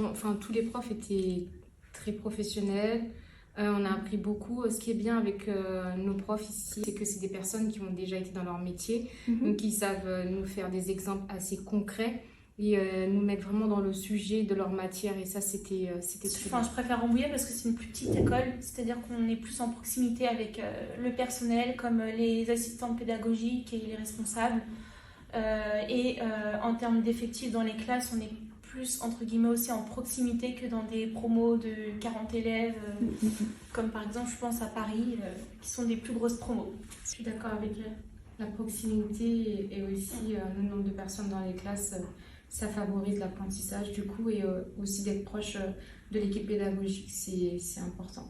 Enfin, tous les profs étaient très professionnels. On a appris beaucoup. Ce qui est bien avec nos profs ici, c'est que c'est des personnes qui ont déjà été dans leur métier, donc ils savent nous faire des exemples assez concrets et nous mettre vraiment dans le sujet de leur matière. Et ça, c'était très bien. Je préfère Rambouillet parce que c'est une plus petite école, c'est-à-dire qu'on est plus en proximité avec le personnel, comme les assistants pédagogiques et les responsables. En termes d'effectifs dans les classes, on est plus entre guillemets aussi en proximité que dans des promos de 40 élèves, comme par exemple je pense à Paris, qui sont des plus grosses promos. Je suis d'accord avec elle. La proximité et aussi le nombre de personnes dans les classes, ça favorise l'apprentissage du coup et aussi d'être proche de l'équipe pédagogique, c'est important.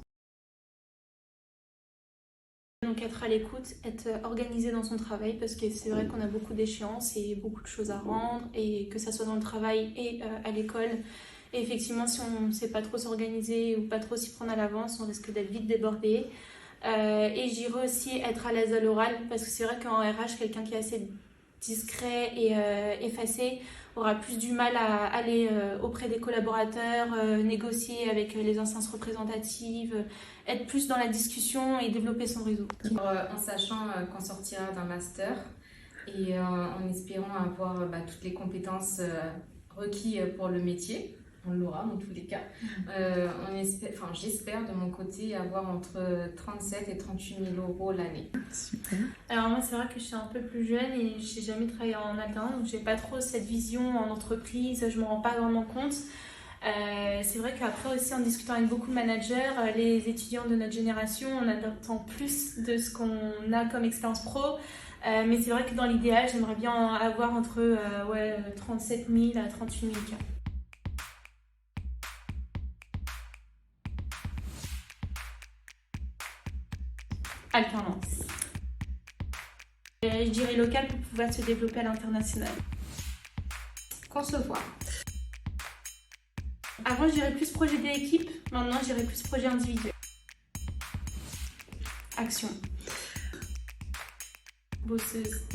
Donc être à l'écoute, être organisé dans son travail, parce que c'est vrai qu'on a beaucoup d'échéances et beaucoup de choses à rendre, et que ça soit dans le travail et à l'école. Et effectivement, si on ne sait pas trop s'organiser ou pas trop s'y prendre à l'avance, on risque d'être vite débordé. Et j'irai aussi être à l'aise à l'oral, parce que c'est vrai qu'en RH, quelqu'un qui est assez discret et effacé aura plus du mal à aller auprès des collaborateurs, négocier avec les instances représentatives, être plus dans la discussion et développer son réseau. En sachant qu'on sortira d'un master et en espérant avoir toutes les compétences requises pour le métier. On l'aura dans tous les cas. J'espère de mon côté avoir entre 37 et 38 000 euros l'année. Super. Alors moi c'est vrai que je suis un peu plus jeune et je n'ai jamais travaillé en alternance, donc j'ai pas trop cette vision en entreprise, je me rends pas vraiment compte. C'est vrai qu'après aussi en discutant avec beaucoup de managers, les étudiants de notre génération, on attend plus de ce qu'on a comme expérience pro. Mais c'est vrai que dans l'idéal, j'aimerais bien avoir entre 37 000 à 38 000 cas. Alternance. Je dirais local pour pouvoir se développer à l'international. Concevoir. Avant, je dirais plus projet d'équipe. Maintenant, je dirais plus projet individuel. Action. Bosseuse.